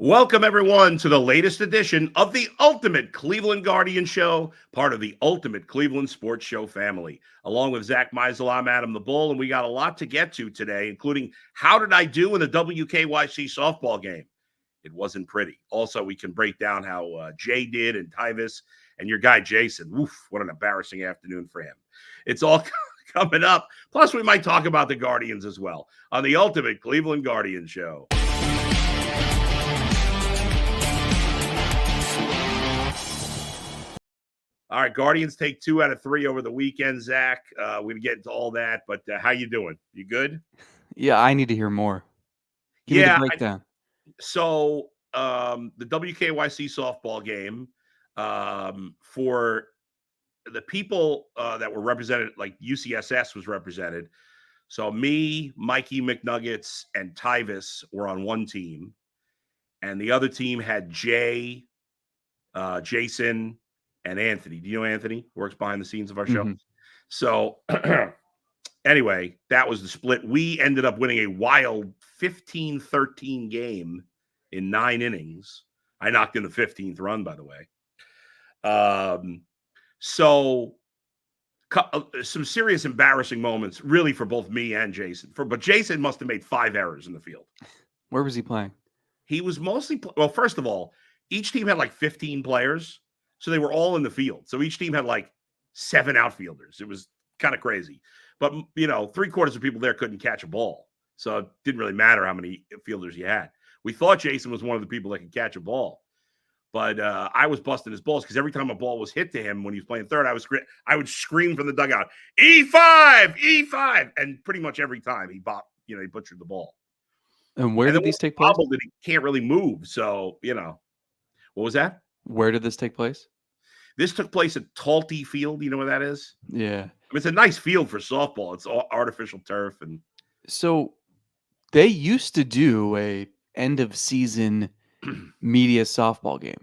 Welcome, everyone, to the latest edition of the Ultimate Cleveland Guardian Show, part of the Ultimate Cleveland Sports Show family. Along with Zach Meisel, I'm Adam the Bull, and we got a lot to get to today, including how did I do in the WKYC softball game? It wasn't pretty. Also, we can break down how Jay did and Tyvis and your guy Jason. Oof, what an embarrassing afternoon for him. It's all coming up. Plus, we might talk about the Guardians as well on the Ultimate Cleveland Guardian Show. All right, Guardians take 2 out of 3 over the weekend, Zach. We're going to get into all that, but how you doing? You good? Yeah, I need to hear more. Give me the breakdown. So the WKYC softball game, for the people that were represented, like UCSS was represented. So me, Mikey McNuggets, and Tyvis were on one team. And the other team had Jay, Jason, and Anthony. Do you know Anthony? Works behind the scenes of our show. So anyway, that was the split. We ended up winning a wild 15-13 game in 9 innings. I knocked in the 15th run, by the way. So some serious embarrassing moments, really, for both me and Jason. But Jason must have made 5 errors in the field. Where was he playing? He was mostly well, first of all, each team had like 15 players. So they were all in the field. So each team had like 7 outfielders. It was kind of crazy. But, 3/4 of people there couldn't catch a ball. So it didn't really matter how many fielders you had. We thought Jason was one of the people that could catch a ball. But I was busting his balls because every time a ball was hit to him when he was playing third, I would scream from the dugout, E5, E5. And pretty much every time he butchered the ball. And where did these take place? That he can't really move. So, what was that? Where did this take place? This took place at Talty Field. You know where that is? Yeah. It's a nice field for softball. It's all artificial turf. And so they used to do a end of season media softball game.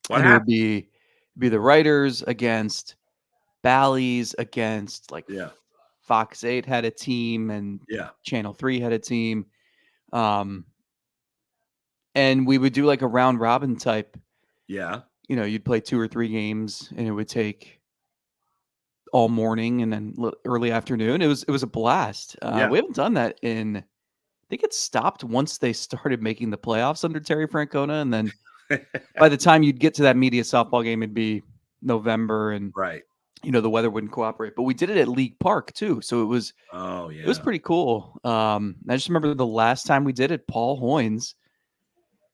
What happened? It would be the writers against Bally's against Fox 8 had a team and Channel 3 had a team. And we would do like a round robin type. Yeah. You'd play 2 or 3 games and it would take all morning and then early afternoon. It was a blast. We haven't done that I think it stopped once they started making the playoffs under Terry Francona. And then by the time you'd get to that media softball game, it'd be November and the weather wouldn't cooperate. But we did it at League Park too. So it was pretty cool. I just remember the last time we did it, Paul Hoynes,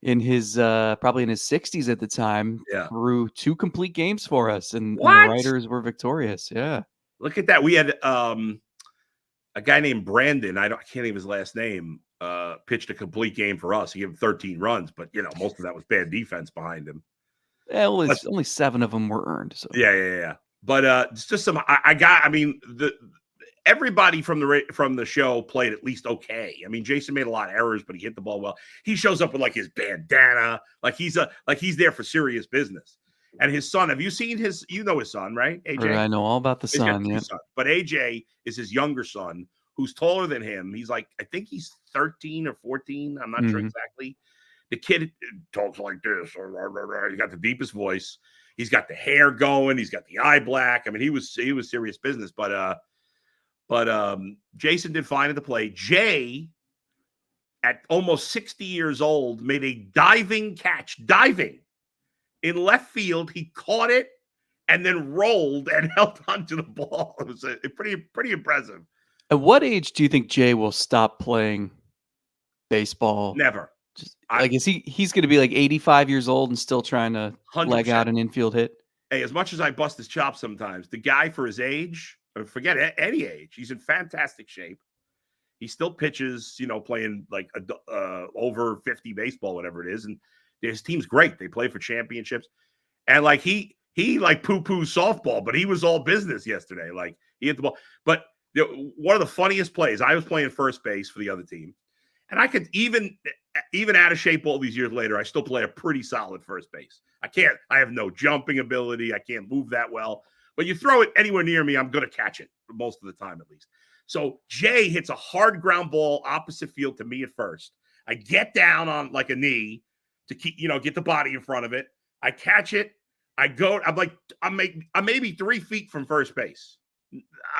in his probably in his 60s at the time, threw 2 complete games for us, and the writers were victorious. Yeah, look at that. We had a guy named Brandon. I can't even his last name. Pitched a complete game for us. He gave him 13 runs, but most of that was bad defense behind him. Yeah, well, only 7 of them were earned. So yeah. But it's just some. Everybody from the show played at least okay. I mean, Jason made a lot of errors, but he hit the ball well. He shows up with like his bandana, like he's there for serious business. And his son, have you seen his? You know his son, right? AJ. I know all about the son. Yeah. But AJ is his younger son, who's taller than him. He's like, I think he's 13 or 14. I'm not sure exactly. The kid talks like this. He got the deepest voice. He's got the hair going. He's got the eye black. I mean, he was serious business. But Jason did fine at the plate. Jay, at almost 60 years old, made a diving catch. Diving in left field. He caught it and then rolled and held onto the ball. It was pretty impressive. At what age do you think Jay will stop playing baseball? Never. I guess he's going to be like 85 years old and still trying to 100%. Leg out an infield hit. Hey, as much as I bust his chops sometimes, the guy for his age, forget any age, he's in fantastic shape. He still pitches, playing like over 50 baseball, whatever it is, and his team's great. They play for championships, and like he like poo-poos softball, but he was all business yesterday. Like he hit the ball. But one of the funniest plays, I was playing first base for the other team, and I could even out of shape all these years later, I still play a pretty solid first base. I have no jumping ability. I can't move that well. But you throw it anywhere near me, I'm going to catch it most of the time at least. So Jay hits a hard ground ball opposite field to me at first. I get down on like a knee, to keep, get the body in front of it. I catch it. I go. I'm maybe 3 feet from first base,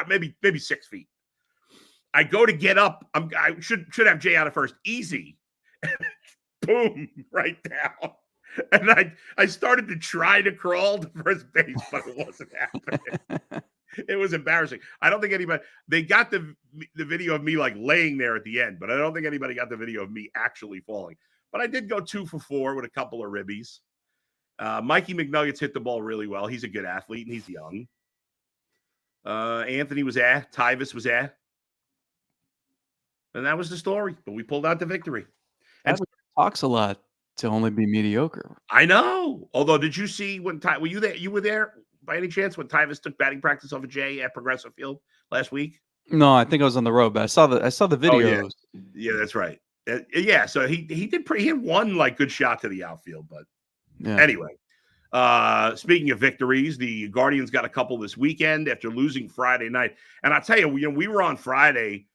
maybe 6 feet. I go to get up. I should have Jay out of first. Easy. Boom, right down. And I started to try to crawl to first base, but it wasn't happening. It was embarrassing. I don't think anybody, they got the video of me like laying there at the end, but I don't think anybody got the video of me actually falling. But I did go 2 for 4 with a couple of ribbies. Mikey McNuggets hit the ball really well. He's a good athlete and he's young. Anthony was Tyvis was And that was the story. But we pulled out the victory. And talks a lot to only be mediocre. I know. Although, did you see when were you there? You were there by any chance when Tyvis took batting practice off of Jay at Progressive Field last week? No, I think I was on the road, but I saw the videos. Oh, yeah, that's right. Yeah, so he had one like good shot to the outfield, but anyway. Speaking of victories, the Guardians got a couple this weekend after losing Friday night. And I'll tell you, we were on Friday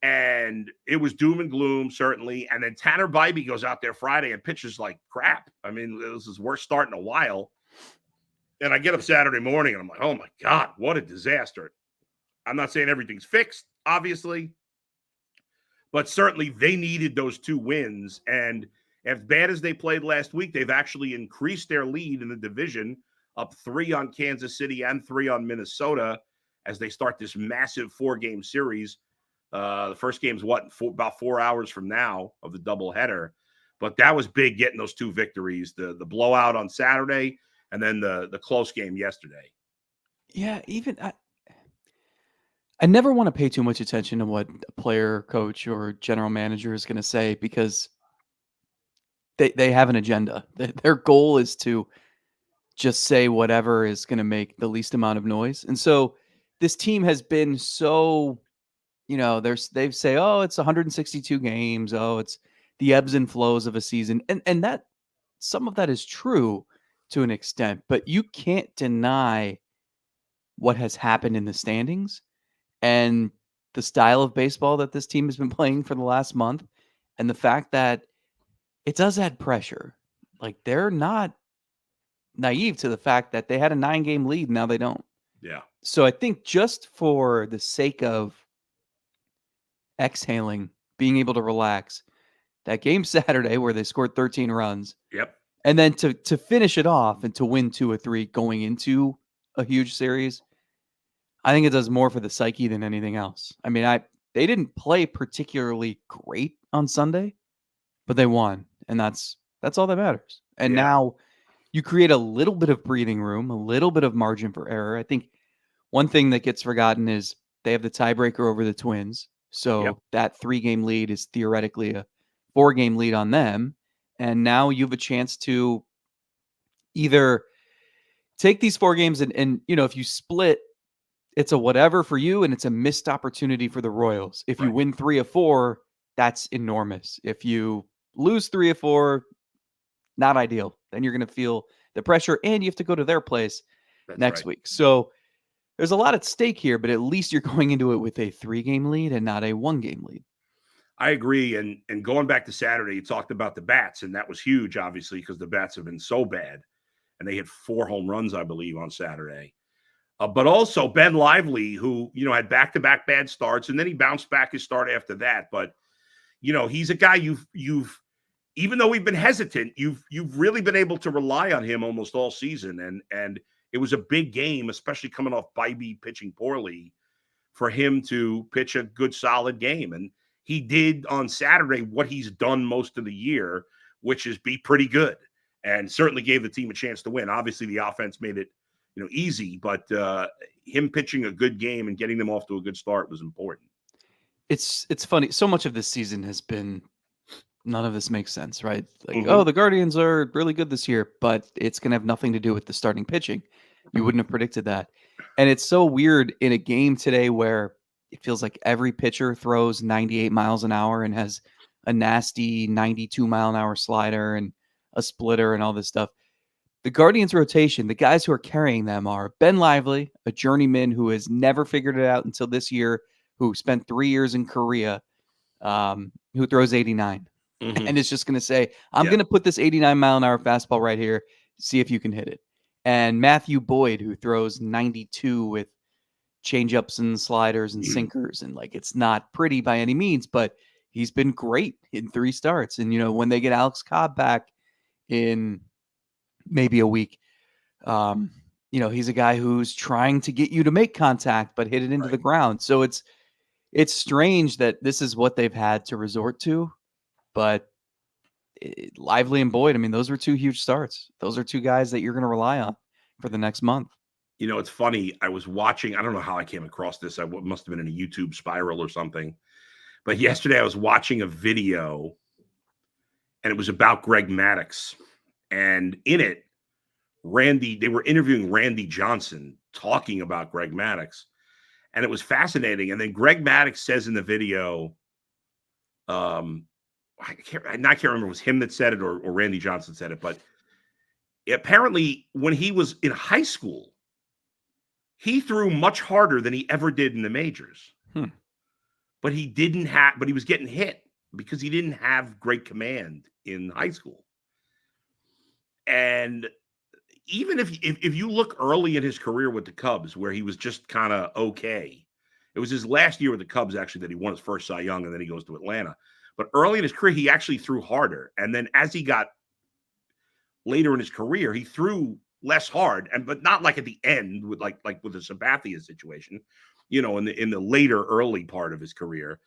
and it was doom and gloom, certainly. And then Tanner Bybee goes out there Friday and pitches like crap. I mean, this is his worst start in a while. And I get up Saturday morning and I'm like, oh my God, what a disaster. I'm not saying everything's fixed, obviously, but certainly they needed those 2 wins. And as bad as they played last week, they've actually increased their lead in the division, up 3 on Kansas City and 3 on Minnesota as they start this massive 4-game series. The first game's about 4 hours from now of the doubleheader. But that was big getting those 2 victories, the blowout on Saturday and then the close game yesterday. Yeah, even I never want to pay too much attention to what a player, coach, or general manager is going to say because they have an agenda. Their goal is to just say whatever is going to make the least amount of noise. And so this team has been so, they say, oh, it's 162 games. Oh, it's the ebbs and flows of a season. And that some of that is true to an extent, but you can't deny what has happened in the standings and the style of baseball that this team has been playing for the last month. And the fact that it does add pressure. Like, they're not naive to the fact that they had a 9-game lead. Now they don't. Yeah. So I think just for the sake of exhaling, being able to relax, that game Saturday where they scored 13 runs. Yep. And then to finish it off and to win 2 or 3 going into a huge series, I think it does more for the psyche than anything else. I mean, they didn't play particularly great on Sunday, but they won. And that's all that matters. And now you create a little bit of breathing room, a little bit of margin for error. I think one thing that gets forgotten is they have the tiebreaker over the Twins. So that 3-game lead is theoretically a 4-game lead on them. And now you have a chance to either take these 4 games and if you split, it's a whatever for you and it's a missed opportunity for the Royals. If you win 3 of 4, that's enormous. If you lose 3 of 4, not ideal. Then you're going to feel the pressure and you have to go to their place next week. So there's a lot at stake here, but at least you're going into it with a 3-game lead and not a 1-game lead. I agree. And going back to Saturday, you talked about the bats, and that was huge, obviously, because the bats have been so bad. And they hit 4 home runs, I believe, on Saturday. But also Ben Lively, who, had back-to-back bad starts, and then he bounced back his start after that. But, he's a guy you've even though we've been hesitant, you've really been able to rely on him almost all season. And it was a big game, especially coming off Bybee pitching poorly, for him to pitch a good, solid game. And he did on Saturday what he's done most of the year, which is be pretty good, and certainly gave the team a chance to win. Obviously, the offense made it, easy, but him pitching a good game and getting them off to a good start was important. It's funny. So much of this season has been none of this makes sense, right? Like, oh, the Guardians are really good this year, but it's going to have nothing to do with the starting pitching. You wouldn't have predicted that. And it's so weird in a game today where it feels like every pitcher throws 98 miles an hour and has a nasty 92-mile-an-hour slider and a splitter and all this stuff. The Guardians rotation, the guys who are carrying them are Ben Lively, a journeyman who has never figured it out until this year, who spent 3 years in Korea, who throws 89. And it's just going to say, I'm going to put this 89-mile-an-hour fastball right here, see if you can hit it. And Matthew Boyd, who throws 92 with changeups and sliders and sinkers, and like it's not pretty by any means, but he's been great in 3 starts. And, when they get Alex Cobb back in maybe a week, he's a guy who's trying to get you to make contact, but hit it into the ground. So it's strange that this is what they've had to resort to. But Lively and Boyd, I mean, those were 2 huge starts. Those are 2 guys that you're going to rely on for the next month. It's funny. I was watching, I don't know how I came across this. I must have been in a YouTube spiral or something. But yesterday I was watching a video, and it was about Greg Maddux. And in it, they were interviewing Randy Johnson talking about Greg Maddux. And it was fascinating. And then Greg Maddux says in the video, I can't remember if it was him that said it or Randy Johnson said it, but apparently when he was in high school, he threw much harder than he ever did in the majors. But he was getting hit because he didn't have great command in high school. And even if you look early in his career with the Cubs, where he was just kind of okay, it was his last year with the Cubs actually that he won his first Cy Young, and then he goes to Atlanta. But early in his career, he actually threw harder. And then as he got later in his career, he threw less hard, but not like at the end with like with the Sabathia situation, in the later early part of his career.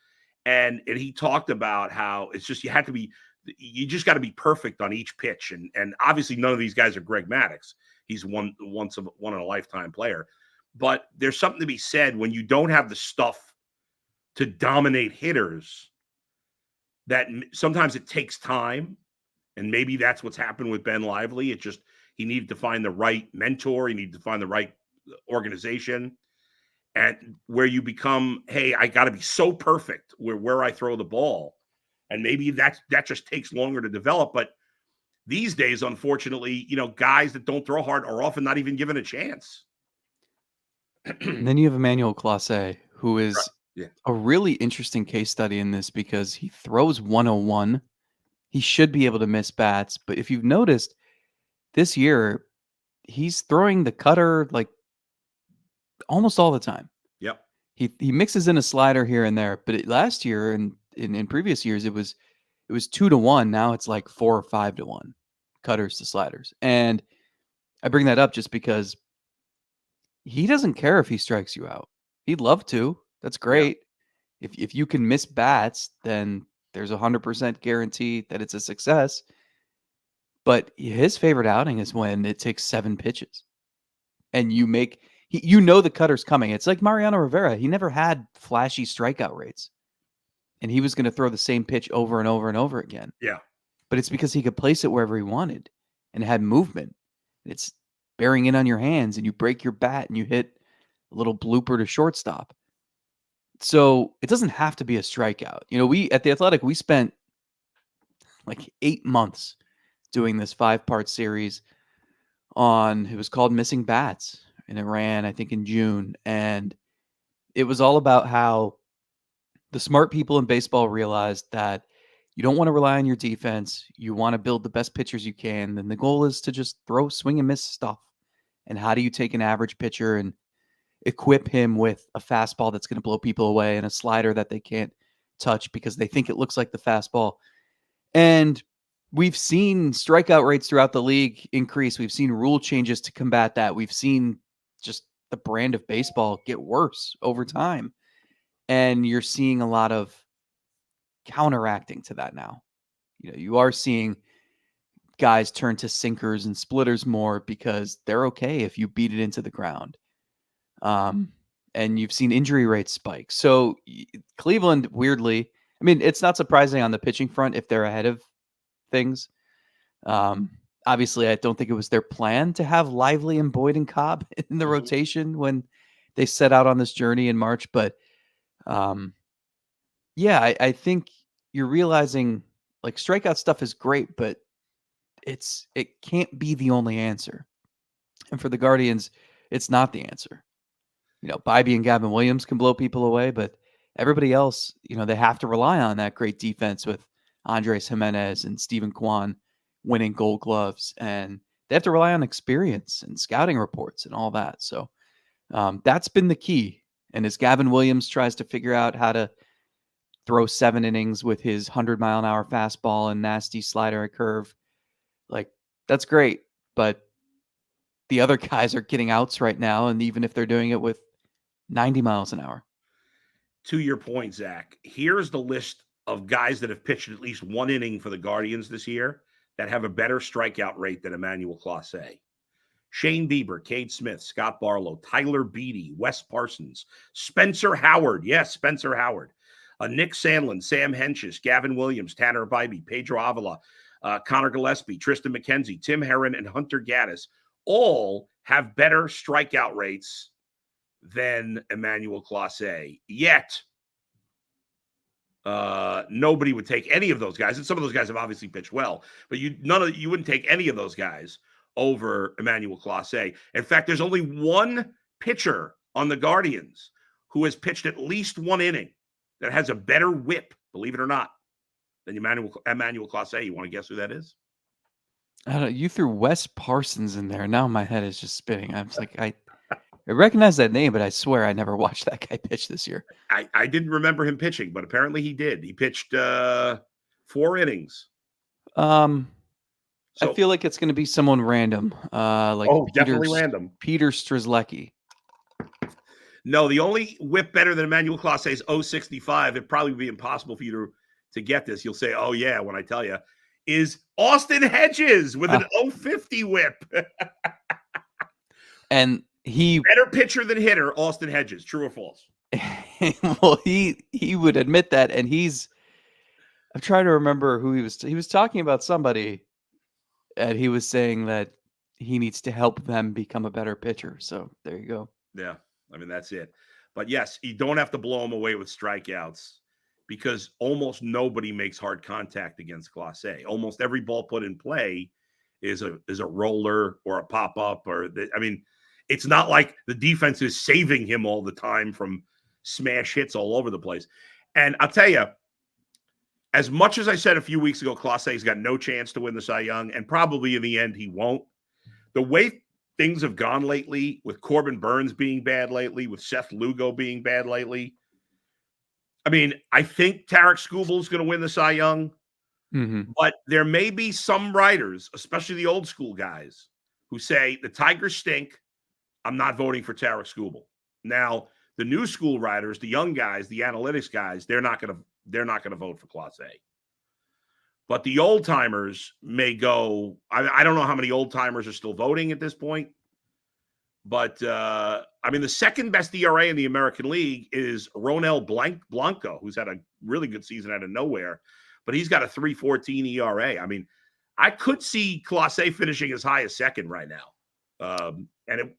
And he talked about how it's just you just got to be perfect on each pitch. And obviously none of these guys are Greg Maddux. He's one in a lifetime player. But there's something to be said when you don't have the stuff to dominate hitters, that sometimes it takes time. And maybe that's what's happened with Ben Lively. He needed to find the right mentor. He needed to find the right organization, and where you become, hey, I got to be so perfect where I throw the ball. And maybe that just takes longer to develop. But these days, unfortunately, guys that don't throw hard are often not even given a chance. And then you have Emmanuel Clase, who is a really interesting case study in this because he throws 101. He should be able to miss bats. But if you've noticed, this year, he's throwing the cutter like almost all the time. Yep. He mixes in a slider here and there. But last year and in previous years, it was 2-1. Now it's like 4 or 5-1 cutters to sliders. And I bring that up just because he doesn't care if he strikes you out. He'd love to. That's great. Yeah. If you can miss bats, then there's 100% guarantee that it's a success. But his favorite outing is when it takes 7 pitches and the cutter's coming. It's like Mariano Rivera. He never had flashy strikeout rates, and he was going to throw the same pitch over and over and over again. Yeah. But it's because he could place it wherever he wanted and had movement. It's bearing in on your hands, and you break your bat and you hit a little blooper to shortstop. So it doesn't have to be a strikeout. We at The Athletic, we spent like 8 months doing this 5-part series it was called Missing Bats, and it ran, I think, in June. And it was all about how the smart people in baseball realized that you don't want to rely on your defense. You want to build the best pitchers you can. Then the goal is to just throw, swing, and miss stuff. And how do you take an average pitcher and equip him with a fastball that's going to blow people away and a slider that they can't touch because they think it looks like the fastball? And we've seen strikeout rates throughout the league increase. We've seen rule changes to combat that. We've seen just the brand of baseball get worse over time. And you're seeing a lot of counteracting to that now. You are seeing guys turn to sinkers and splitters more because they're okay if you beat it into the ground. And you've seen injury rates spike. So Cleveland, weirdly, I mean, it's not surprising on the pitching front if they're ahead of things. Obviously, I don't think it was their plan to have Lively and Boyd and Cobb in the rotation when they set out on this journey in March. But I think you're realizing like strikeout stuff is great, but it can't be the only answer. And for the Guardians, it's not the answer. Bybee and Gavin Williams can blow people away, but everybody else, they have to rely on that great defense with Andres Jimenez and Steven Kwan winning Gold Gloves, and they have to rely on experience and scouting reports and all that. So that's been the key. And as Gavin Williams tries to figure out how to throw 7 innings with his 100-mile-an-hour fastball and nasty slider and curve, like, that's great. But the other guys are getting outs right now, and even if they're doing it with 90 miles an hour. To your point, Zach, here's the list of guys that have pitched at least 1 inning for the Guardians this year that have a better strikeout rate than Emmanuel Clase. Shane Bieber, Cade Smith, Scott Barlow, Tyler Beatty, Wes Parsons, Spencer Howard. Yes, Spencer Howard. Nick Sandlin, Sam Henches, Gavin Williams, Tanner Bybee, Pedro Avila, Connor Gillespie, Tristan McKenzie, Tim Herron, and Hunter Gaddis all have better strikeout rates than Emmanuel Clase. Yet, nobody would take any of those guys. And some of those guys have obviously pitched well, but you wouldn't take any of those guys over Emmanuel Clase. In fact, there's only one pitcher on the Guardians who has pitched at least 1 inning that has a better whip, believe it or not, than Emmanuel Clase. You want to guess who that is? I don't know. You threw Wes Parsons in there. Now my head is just spinning. I was like, I recognize that name, but I swear I never watched that guy pitch this year. I didn't remember him pitching, but apparently he did. He pitched 4 innings. I feel like it's going to be someone random, like definitely random. Peter Strzelecki. No, the only whip better than Emmanuel Clase is 0.65. It'd probably be impossible for you to get this. You'll say, "Oh yeah," when I tell you, is Austin Hedges with an 0.50 whip. And he better pitcher than hitter, Austin Hedges. True or false? Well, he would admit that, and I'm trying to remember who he was talking about somebody, and he was saying that he needs to help them become a better pitcher. So there you go. Yeah, I mean, that's it. But yes, you don't have to blow him away with strikeouts because almost nobody makes hard contact against Clase. Almost every ball put in play is a roller or a pop-up. It's not like the defense is saving him all the time from smash hits all over the place. And I'll tell you, as much as I said a few weeks ago, Clase's got no chance to win the Cy Young, and probably in the end he won't. The way things have gone lately, with Corbin Burns being bad lately, with Seth Lugo being bad lately, I mean, I think Tarek Skubal's going to win the Cy Young, but there may be some writers, especially the old school guys, who say the Tigers stink. I'm not voting for Tarek Skubal. Now, the new school writers, the young guys, the analytics guys, they're not going to vote for Clase. But the old timers may go. I don't know how many old timers are still voting at this point. But the second best ERA in the American League is Ronel Blanco, who's had a really good season out of nowhere, but he's got a 3.14 ERA. I mean, I could see Clase finishing as high as second right now.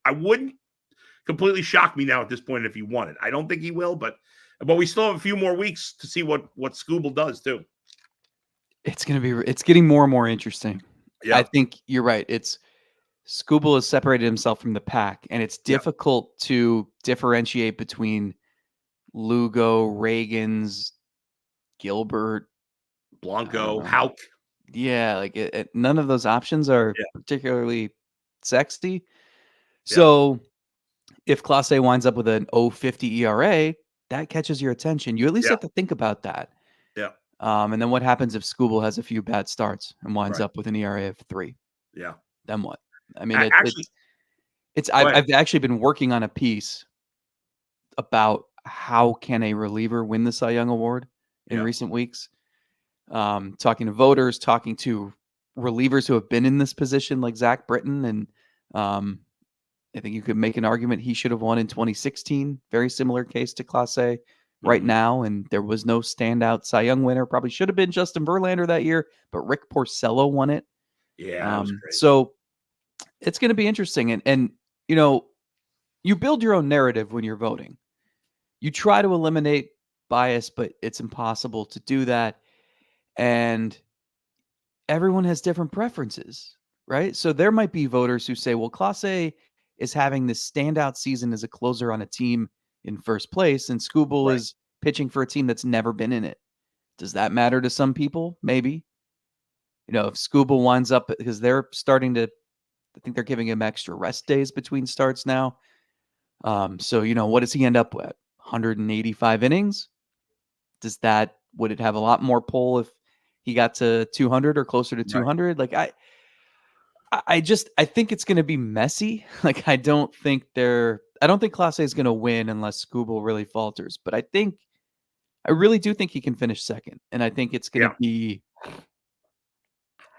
I wouldn't completely shock me now at this point if he won it. I don't think he will, but we still have a few more weeks to see what Skubal does too. It's getting more and more interesting. Yeah. I think you're right. Skubal has separated himself from the pack, and it's difficult to differentiate between Lugo, Reagans, Gilbert, Blanco, Houck. Yeah, like none of those options are particularly sexy. So if Clase winds up with an 0.50 ERA, that catches your attention. You at least have to think about that. Yeah. And then what happens if Skubal has a few bad starts and winds up with an ERA of 3? Yeah. Then what? I mean, I've actually been working on a piece about how can a reliever win the Cy Young Award in recent weeks. Talking to voters, talking to relievers who have been in this position like Zach Britton. And I think you could make an argument he should have won in 2016. Very similar case to Clase right now. And there was no standout Cy Young winner. Probably should have been Justin Verlander that year, but Rick Porcello won it. Yeah, that was great. So it's going to be interesting. And you build your own narrative when you're voting. You try to eliminate bias, but it's impossible to do that. And everyone has different preferences, right? So there might be voters who say, well, Clase is having this standout season as a closer on a team in first place, and Skubal is pitching for a team that's never been in it. Does that matter to some people? Maybe. If Skubal winds up, because they're starting to, I think they're giving him extra rest days between starts now. So, what does he end up with? 185 innings? Would it have a lot more pull if he got to 200 or closer to 200? Right. Like, I think it's going to be messy. Like, I don't think Clase is going to win unless Skubal really falters. But I really do think he can finish second. And I think it's going to be,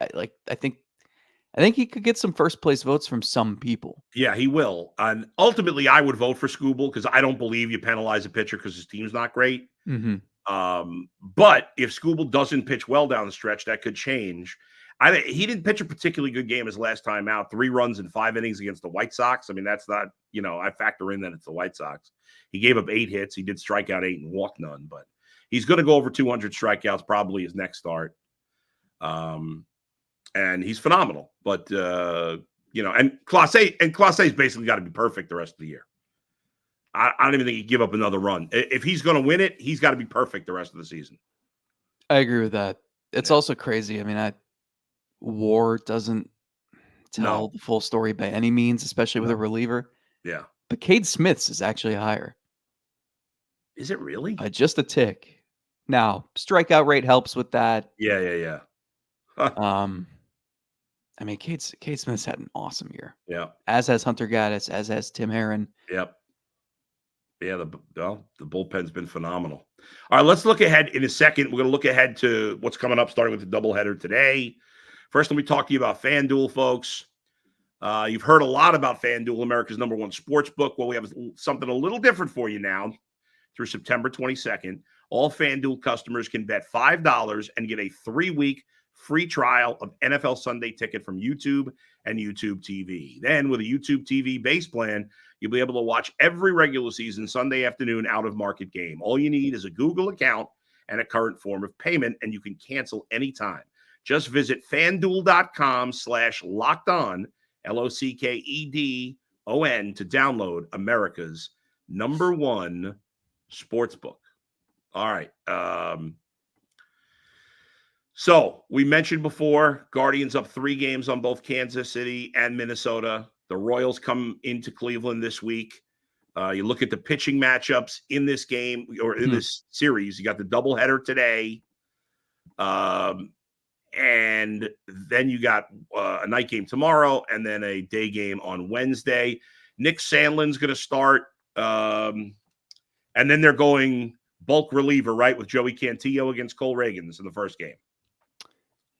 I think he could get some first place votes from some people. Yeah, he will. And ultimately, I would vote for Skubal because I don't believe you penalize a pitcher because his team's not great. Mm-hmm. But if Skubal doesn't pitch well down the stretch, that could change. He didn't pitch a particularly good game his last time out. 3 runs in 5 innings against the White Sox. I mean, that's not, I factor in that it's the White Sox. He gave up 8 hits. He did strike out 8 and walk none, but he's going to go over 200 strikeouts probably his next start. And he's phenomenal. But, and Clase's basically got to be perfect the rest of the year. I don't even think he'd give up another run. If he's going to win it, he's got to be perfect the rest of the season. I agree with that. It's also crazy. I mean, WAR doesn't tell the full story by any means, especially with a reliever. Yeah. But Cade Smith's is actually higher. Is it really? Just a tick. Now, strikeout rate helps with that. Yeah. I mean, Cade Smith's had an awesome year. Yeah. As has Hunter Gaddis, as has Tim Herron. Yep. Yeah, the bullpen's been phenomenal. All right, let's look ahead in a second. We're going to look ahead to what's coming up, starting with the doubleheader today. First, let me talk to you about FanDuel, folks. You've heard a lot about FanDuel, America's #1 sports book. Well, we have something a little different for you now through September 22nd. All FanDuel customers can bet $5 and get a 3-week free trial of NFL Sunday Ticket from YouTube and YouTube TV. Then, with a YouTube TV base plan, you'll be able to watch every regular season Sunday afternoon out-of-market game. All you need is a Google account and a current form of payment, and you can cancel anytime. Just visit FanDuel.com/lockedon, LOCKEDON, to download America's #1 sportsbook. All right. So we mentioned before, Guardians up 3 games on both Kansas City and Minnesota. The Royals come into Cleveland this week. You look at the pitching matchups in this game or in this series. You got the doubleheader today. And then you got a night game tomorrow and then a day game on Wednesday. Nick Sandlin's going to start. And then they're going bulk reliever, right, with Joey Cantillo against Cole Reagans in the first game.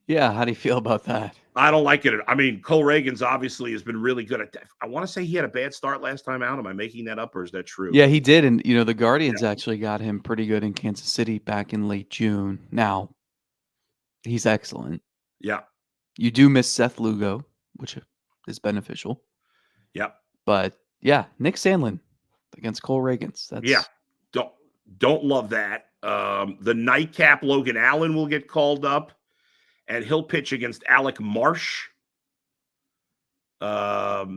Yeah, how do you feel about that? I don't like it. I mean, Cole Reagans obviously has been really good at that. I want to say he had a bad start last time out. Am I making that up, or is that true? Yeah, he did. And, the Guardians actually got him pretty good in Kansas City back in late June. Now, he's excellent. Yeah. You do miss Seth Lugo, which is beneficial. Yeah. But, yeah, Nick Sandlin against Cole Reagans. Yeah. Don't love that. The nightcap Logan Allen will get called up. And he'll pitch against Alec Marsh. Well,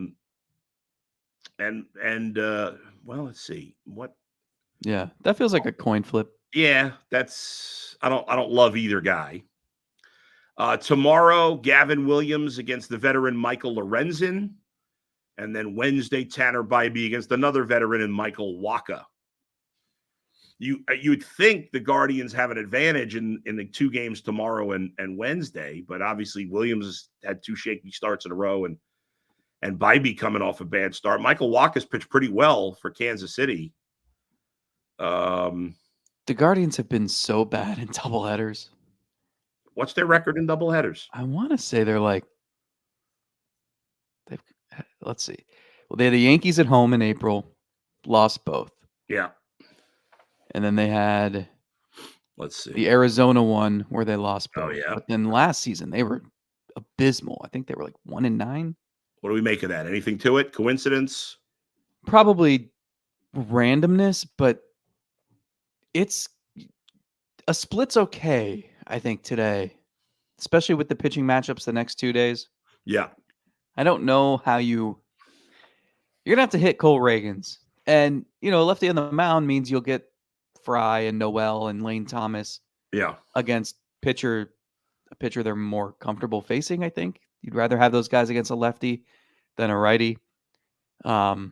let's see. What? Yeah, that feels like a coin flip. Yeah, I don't love either guy. Tomorrow, Gavin Williams against the veteran Michael Lorenzen. And then Wednesday, Tanner Bybee against another veteran and Michael Wacha. You'd think the Guardians have an advantage in the 2 games tomorrow and Wednesday, but obviously Williams had 2 shaky starts in a row and Bybee coming off a bad start. Michael Wacha's pitched pretty well for Kansas City. The Guardians have been so bad in doubleheaders. What's their record in doubleheaders? I want to say let's see. Well, they had the Yankees at home in April, lost both. Yeah. And then they had, let's see, the Arizona one where they lost both. Oh, yeah. But then last season, they were abysmal. I think they were like 1-9. What do we make of that? Anything to it? Coincidence? Probably randomness, but it's a split's okay, I think, today, especially with the pitching matchups the next 2 days. Yeah. I don't know how you're going to have to hit Cole Reagans. And, lefty on the mound means you'll get Fry and Noel and Lane Thomas. Yeah. against a pitcher they're more comfortable facing, I think. You'd rather have those guys against a lefty than a righty. But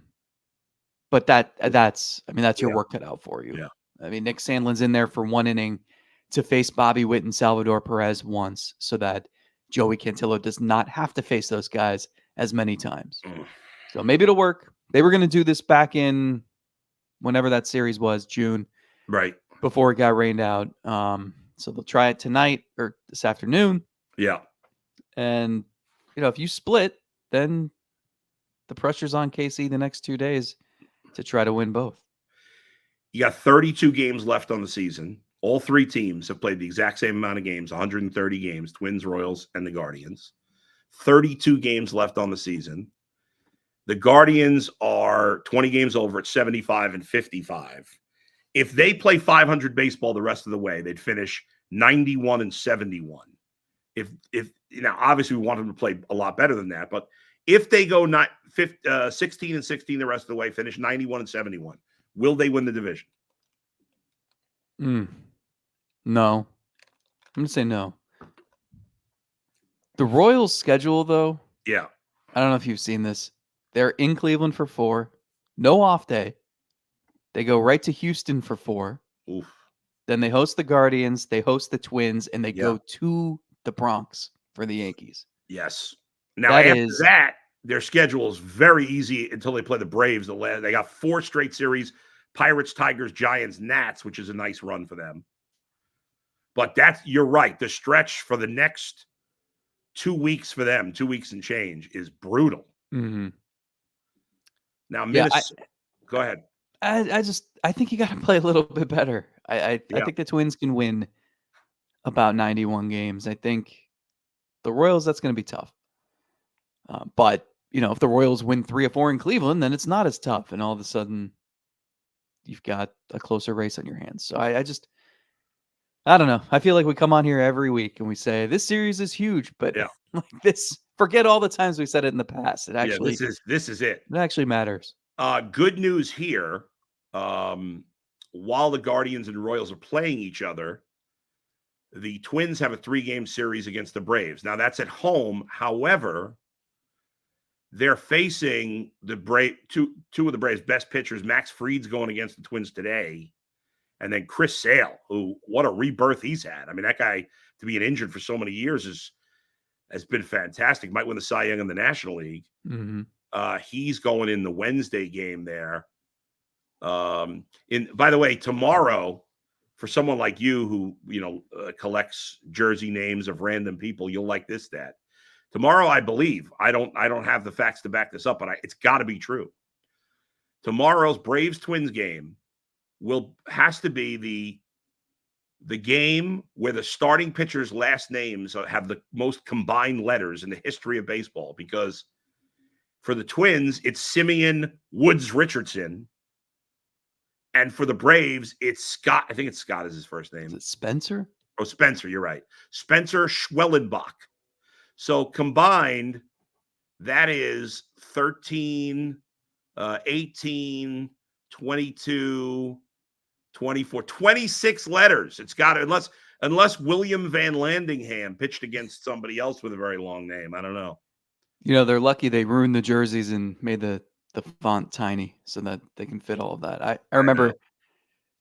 that's your Yeah. work cut out for you. Yeah. I mean, Nick Sandlin's in there for one inning to face Bobby Witt and Salvador Perez once so that Joey Cantillo does not have to face those guys as many times. So maybe it'll work. They were going to do this back in whenever that series was, June. Right. Before it got rained out. So they'll try it tonight or this afternoon. Yeah. And, if you split, then the pressure's on KC the next 2 days to try to win both. You got 32 games left on the season. All three teams have played the exact same amount of games, 130 games, Twins, Royals, and the Guardians. 32 games left on the season. The Guardians are 20 games over at 75 and 55. If they play 500 baseball the rest of the way, they'd finish 91 and 71. If now, obviously, we want them to play a lot better than that, but if they go 16 and 16 the rest of the way, finish 91 and 71, will they win the division? No. I'm going to say no. The Royals' schedule, though. Yeah. I don't know if you've seen this. They're in Cleveland for 4. No off day. They go right to Houston for 4. Oof. Then they host the Guardians. They host the Twins, and they go to the Bronx for the Yankees. Yes. Now, after that, their schedule is very easy until they play the Braves. They got 4 straight series, Pirates, Tigers, Giants, Nats, which is a nice run for them. But you're right. The stretch for the next 2 weeks for them, 2 weeks and change, is brutal. Mm-hmm. Now, Minnesota, go ahead. I think you got to play a little bit better. I think the Twins can win about 91 games. I think the Royals, that's going to be tough. But, if the Royals win 3 or 4 in Cleveland, then it's not as tough. And all of a sudden, you've got a closer race on your hands. So I don't know. I feel like we come on here every week and we say, this series is huge. But like this, forget all the times we said it in the past. It actually, this is it. It actually matters. Good news here. While the Guardians and Royals are playing each other, the Twins have a 3-game series against the Braves. Now, that's at home. However, they're facing the two of the Braves' best pitchers. Max Fried's going against the Twins today. And then Chris Sale, who, what a rebirth he's had. I mean, that guy, to be injured for so many years, has been fantastic. Might win the Cy Young in the National League. Mm-hmm. He's going in the Wednesday game there. By the way, tomorrow, for someone like you who collects jersey names of random people, you'll like this stat. Tomorrow, I believe, I don't have the facts to back this up, but it's got to be true. Tomorrow's Braves-Twins game has to be the game where the starting pitchers' last names have the most combined letters in the history of baseball, because for the Twins, it's Simeon Woods Richardson. And for the Braves, it's Scott. I think it's Scott is his first name. Is it Spencer? Oh, Spencer. You're right. Spencer Schwellenbach. So combined, that is 13, 18, 22, 24, 26 letters. It's got to, unless William Van Landingham pitched against somebody else with a very long name. I don't know. They're lucky they ruined the jerseys and made the font tiny so that they can fit all of that. I remember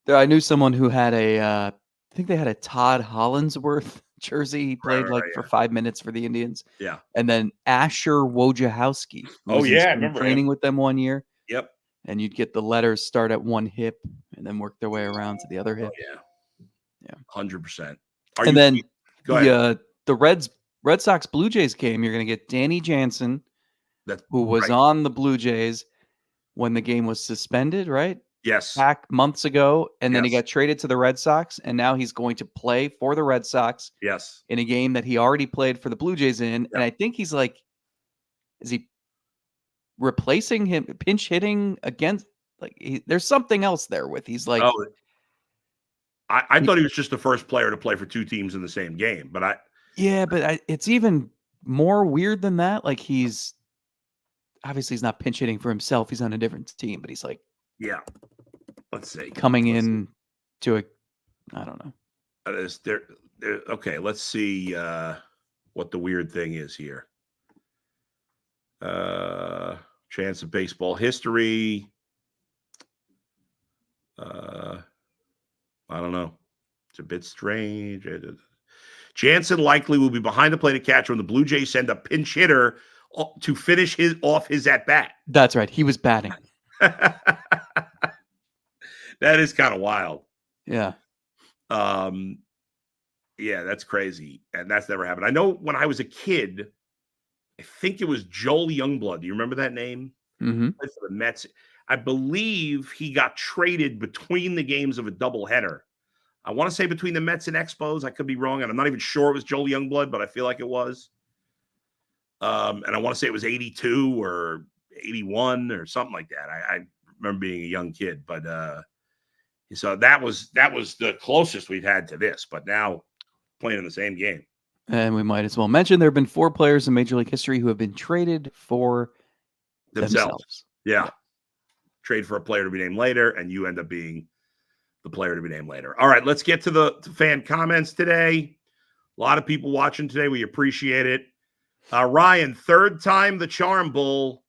I knew someone who had I think they had a Todd Hollandsworth jersey. He played for 5 minutes for the Indians. Yeah. And then Asher Wojciechowski. I remember training with them one year. Yep. And you'd get the letters start at one hip and then work their way around to the other hip. Oh, yeah. 100%. Go ahead. The Red Sox Blue Jays game, you're going to get Danny Jansen, who was on the Blue Jays when the game was suspended, right? Yes. Back months ago, and then he got traded to the Red Sox, and now he's going to play for the Red Sox. Yes. In a game that he already played for the Blue Jays in, and I think he's is he replacing him, pinch hitting against? There's something else there with he's like. Oh, I thought he was just the first player to play for 2 teams in the same game, but it's even more weird than that. Like he's not pinch hitting for himself. He's on a different team, but he's like, let's see, coming in to I don't know. Okay, let's see what the weird thing is here. Chance of baseball history. I don't know. It's a bit strange. Jansen likely will be behind the plate of catcher when the Blue Jays send a pinch hitter to finish off his at bat. That's right. He was batting. That is kind of wild. Yeah. Yeah, that's crazy. And that's never happened. I know when I was a kid, I think it was Joel Youngblood. Do you remember that name? Mm-hmm. For the Mets. I believe he got traded between the games of a doubleheader. I want to say between the Mets and Expos. I could be wrong, and I'm not even sure it was Joel Youngblood, but I feel like it was. And I want to say it was 82 or 81 or something like that. I remember being a young kid, but so that was the closest we've had to this. But now playing in the same game. And we might as well mention there have been 4 players in Major League history who have been traded for themselves. Yeah. Trade for a player to be named later, and you end up being the player to be named later. All right, let's get to the fan comments today. A lot of people watching today. We appreciate it. Ryan, third time the Charm Bull.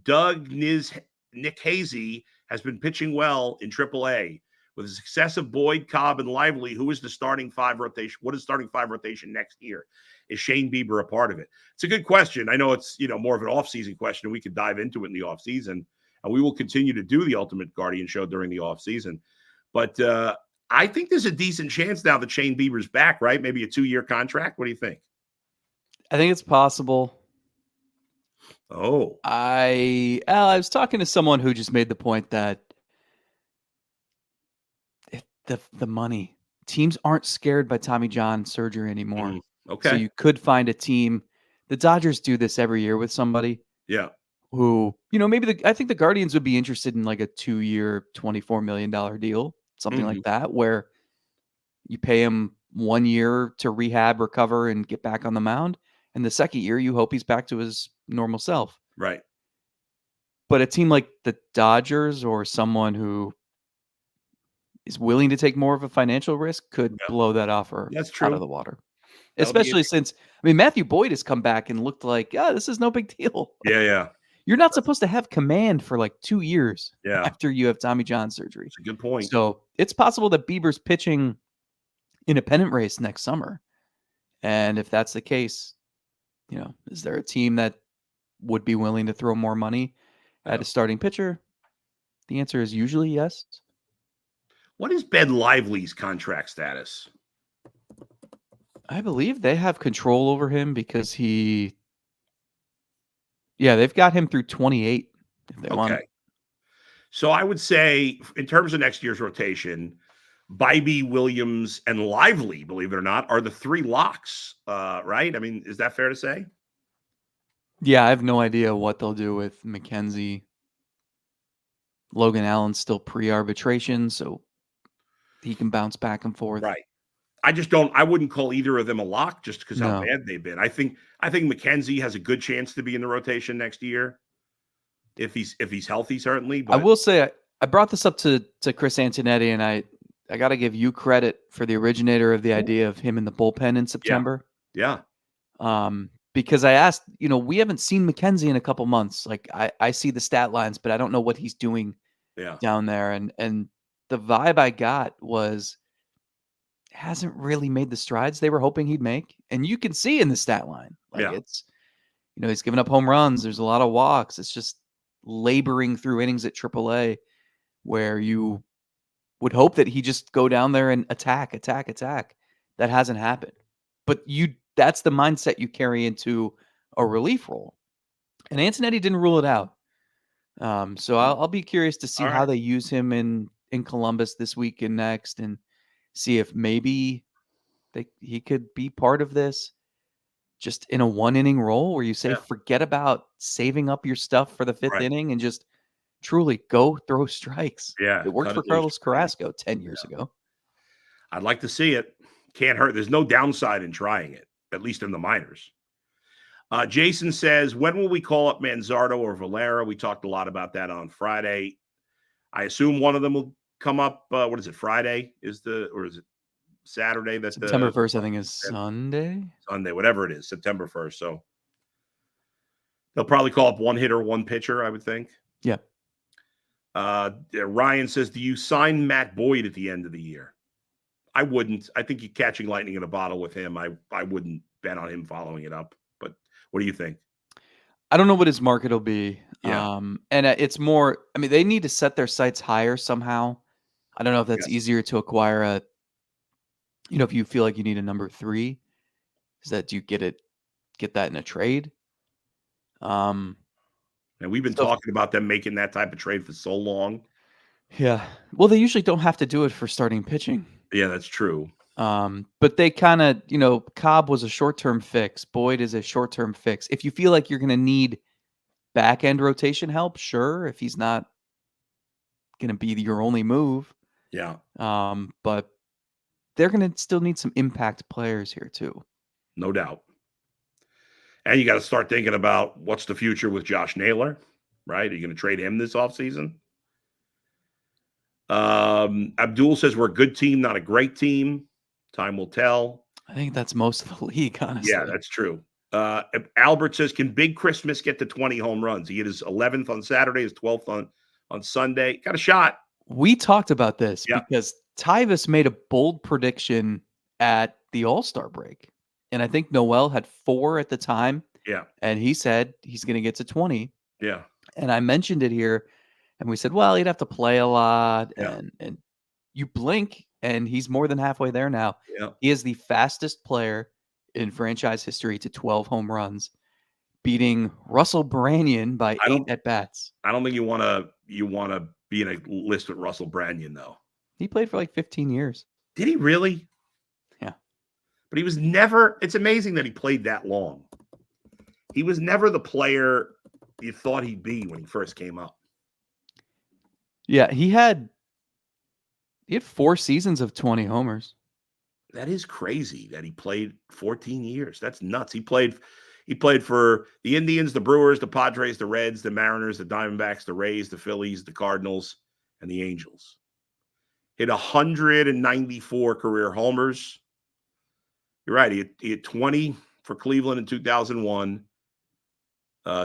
Doug McKenzie has been pitching well in AAA. With the success of Boyd, Cobb, and Lively, who is the starting 5 rotation? What is starting 5 rotation next year? Is Shane Bieber a part of it? It's a good question. I know it's more of an off-season question, and we could dive into it in the off-season. And we will continue to do the Ultimate Guardian show during the off-season. But I think there's a decent chance now that Shane Bieber's back, right? Maybe a 2-year contract. What do you think? I think it's possible. Oh. I was talking to someone who just made the point that the money. Teams aren't scared by Tommy John surgery anymore. Okay. So you could find a team. The Dodgers do this every year with somebody. Yeah. Who, maybe I think the Guardians would be interested in like a 2-year, $24 million deal, something like that, where you pay him 1 year to rehab, recover, and get back on the mound. And the second year, you hope he's back to his normal self. Right. But a team like the Dodgers or someone who is willing to take more of a financial risk could blow that offer out of the water. Especially since, Matthew Boyd has come back and looked like, this is no big deal. Yeah. You're not supposed to have command for like 2 years after you have Tommy John surgery. That's a good point. So it's possible that Bieber's pitching in a pennant race next summer. And if that's the case, is there a team that would be willing to throw more money at a starting pitcher? The answer is usually yes. What is Ben Lively's contract status? I believe they have control over him because they've got him through 28 if they want. So I would say in terms of next year's rotation, Bybee, Williams, and Lively, believe it or not, are the 3 locks, right? Is that fair to say? Yeah, I have no idea what they'll do with McKenzie. Logan Allen's still pre-arbitration, so he can bounce back and forth. Right. I wouldn't call either of them a lock just because how bad they've been. I think McKenzie has a good chance to be in the rotation next year. If he's healthy, certainly. But I will say I brought this up to Chris Antonetti, and I got to give you credit for the originator of the idea of him in the bullpen in September. Yeah. Because I asked, we haven't seen McKenzie in a couple months. Like I see the stat lines, but I don't know what he's doing down there. And the vibe I got was hasn't really made the strides they were hoping he'd make. And you can see in the stat line, it's, he's giving up home runs. There's a lot of walks. It's just laboring through innings at AAA where you would hope that he just go down there and attack. That hasn't happened. But that's the mindset you carry into a relief role. And Antonetti didn't rule it out. So I'll be curious to see how they use him in Columbus this week and next, and see if maybe he could be part of this just in a 1-inning role where you say, forget about saving up your stuff for the 5th inning and just truly go throw strikes. Yeah. It worked for Carlos Carrasco 10 years ago. I'd like to see it. Can't hurt. There's no downside in trying it, at least in the minors. Jason says, when will we call up Manzardo or Valera? We talked a lot about that on Friday. I assume one of them will come up. What is it? Friday or is it Saturday. That September 1st, I think, is Sunday. Sunday, whatever it is, September 1st. So they'll probably call up one hitter, one pitcher, I would think. Yeah. Ryan says, do you sign Matt Boyd at the end of the year? I wouldn't. I think you're catching lightning in a bottle with him. I wouldn't bet on him following it up. But what do you think? I don't know what his market will be. Yeah. And it's more, I mean, they need to set their sights higher somehow. I don't know if that's easier to acquire if you feel like you need a number 3, is that do you get that in a trade? And we've been talking about them making that type of trade for so long. Yeah. Well, they usually don't have to do it for starting pitching. Yeah, that's true. But they kind of, Cobb was a short-term fix. Boyd is a short-term fix. If you feel like you're going to need back-end rotation help, sure. If he's not going to be your only move. Yeah. But they're going to still need some impact players here too. No doubt. And you got to start thinking about what's the future with Josh Naylor, right? Are you going to trade him this offseason? Abdul says we're a good team, not a great team. Time will tell. I think that's most of the league, honestly. Yeah, that's true. Albert says, can Big Christmas get to 20 home runs? He hit his 11th on Saturday, his 12th on Sunday. Got a shot. We talked about this because Tyvus made a bold prediction at the All-Star break. And I think Noel had 4 at the time. Yeah. And he said he's going to get to 20. Yeah. And I mentioned it here. And we said, well, he'd have to play a lot. Yeah. And you blink, and he's more than halfway there now. Yeah. He is the fastest player in franchise history to 12 home runs, beating Russell Branyan by 8 at-bats. I don't think you want to be in a list with Russell Branyan, though. He played for like 15 years. Did he really? Yeah. But he was never – it's amazing that he played that long. He was never the player you thought he'd be when he first came up. Yeah, he had 4 seasons of 20 homers. That is crazy that he played 14 years. That's nuts. He played for the Indians, the Brewers, the Padres, the Reds, the Mariners, the Diamondbacks, the Rays, the Phillies, the Cardinals, and the Angels. Hit 194 career homers. You're right. He had 20 for Cleveland in 2001,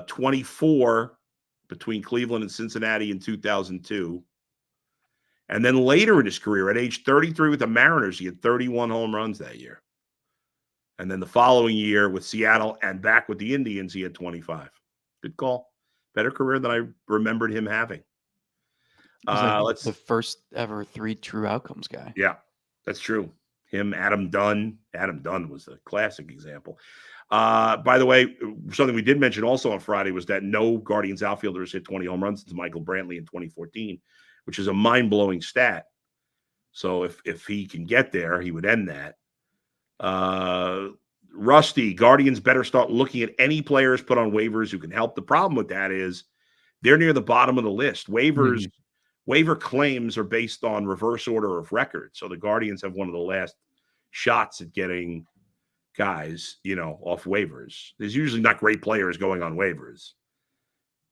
24 between Cleveland and Cincinnati in 2002. And then later in his career, at age 33 with the Mariners, he had 31 home runs that year. And then the following year with Seattle and back with the Indians, he had 25. Good call. Better career than I remembered him having. Like the first ever 3 true outcomes guy. Yeah, that's true. Him, Adam Dunn. Adam Dunn was a classic example. By the way, something we did mention also on Friday was that no Guardians outfielders hit 20 home runs since Michael Brantley in 2014, which is a mind-blowing stat. So if he can get there, he would end that. Rusty, Guardians better start looking at any players put on waivers who can help. The problem with that is they're near the bottom of the list. Waiver claims are based on reverse order of record. So the Guardians have one of the last shots at getting guys, off waivers. There's usually not great players going on waivers.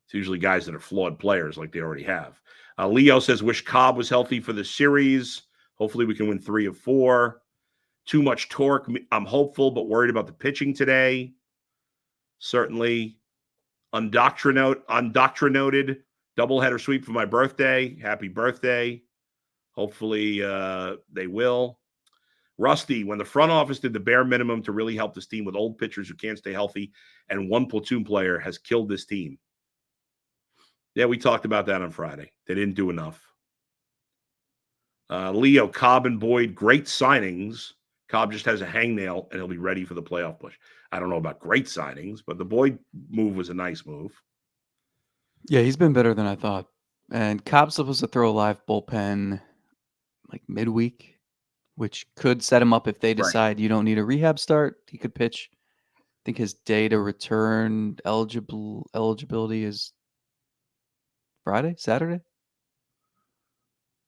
It's usually guys that are flawed players like they already have. Leo says, wish Cobb was healthy for the series. Hopefully we can win 3 of 4. Too much torque. I'm hopeful, but worried about the pitching today. Certainly. Undoctrinated doubleheader sweep for my birthday. Happy birthday. Hopefully they will. Rusty, when the front office did the bare minimum to really help this team with old pitchers who can't stay healthy and one platoon player has killed this team. Yeah, we talked about that on Friday. They didn't do enough. Leo, Cobb, and Boyd, great signings. Cobb just has a hangnail, and he'll be ready for the playoff push. I don't know about great signings, but the Boyd move was a nice move. Yeah, he's been better than I thought. And Cobb's supposed to throw a live bullpen like midweek, which could set him up if they decide you don't need a rehab start. He could pitch. I think his day to return eligibility is Friday, Saturday?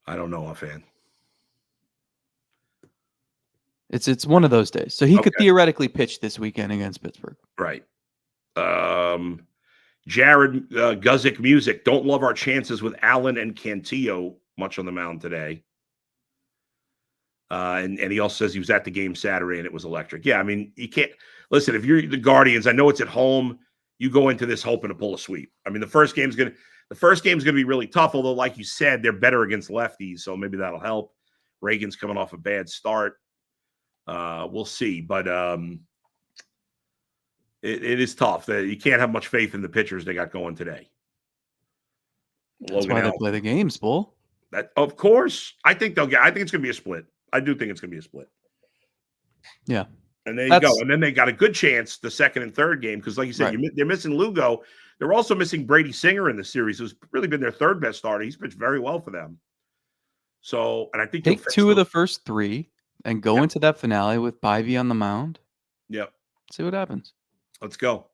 I don't know offhand. It's one of those days. So he could theoretically pitch this weekend against Pittsburgh. Right. Jared Guzik Music. Don't love our chances with Allen and Cantillo much on the mound today. And he also says he was at the game Saturday and it was electric. Yeah, I mean, you can't listen. If you're the Guardians, I know it's at home. You go into this hoping to pull a sweep. I mean, the first game's gonna be really tough. Although, like you said, they're better against lefties, so maybe that'll help. Reagan's coming off a bad start. We'll see, but it is tough. You can't have much faith in the pitchers they got going today. That's why they play the games, Bull. That, of course, I think it's going to be a split. I do think it's going to be a split. Yeah. And there you go. And then they got a good chance the second and third game because, like you said, they're missing Lugo. They're also missing Brady Singer in the series, who's really been their third best starter. He's pitched very well for them. So, and I think take 2 of the first 3 and go into that finale with Bivey on the mound. Yep. See what happens. Let's go.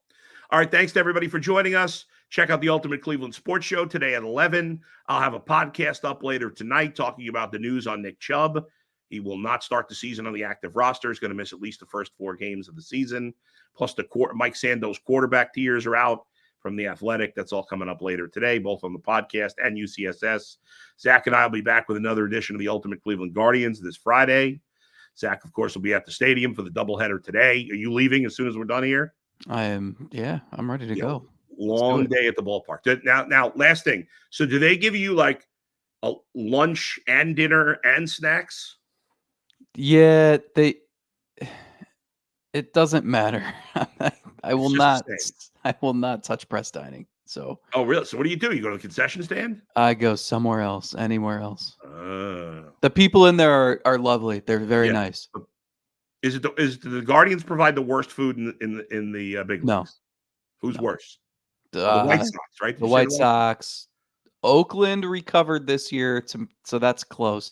All right. Thanks to everybody for joining us. Check out the Ultimate Cleveland Sports Show today at 11. I'll have a podcast up later tonight talking about the news on Nick Chubb. He will not start the season on the active roster. He's going to miss at least the first 4 games of the season. Plus, Mike Sando's quarterback tiers are out from The Athletic. That's all coming up later today, both on the podcast and UCSS. Zach and I will be back with another edition of the Ultimate Cleveland Guardians this Friday. Zach, of course, will be at the stadium for the doubleheader today. Are you leaving as soon as we're done here? I am. Yeah, I'm ready to go. Long day at the ballpark. Now, last thing. So do they give you like a lunch and dinner and snacks? Yeah, it doesn't matter. I will not touch press dining. So. Oh, really? So what do? You go to the concession stand? I go somewhere else, anywhere else. The people in there are lovely. They're very nice. Is the Guardians provide the worst food in the big leagues? No. Who's worse? The White Sox, right? The White Sox. Oakland recovered this year, so that's close.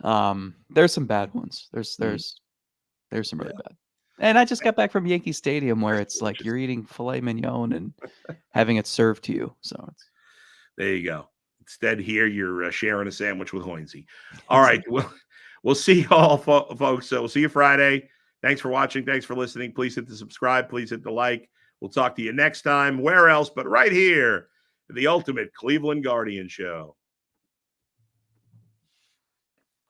There's some bad ones. There's some really bad. And I just got back from Yankee Stadium where it's like you're eating filet mignon and having it served to you. So there you go. Instead, here you're sharing a sandwich with Hoinsey. All right, we'll see you all, folks. So we'll see you Friday. Thanks for watching. Thanks for listening. Please hit the subscribe. Please hit the like. We'll talk to you next time. Where else but right here, the Ultimate Cleveland Guardian Show.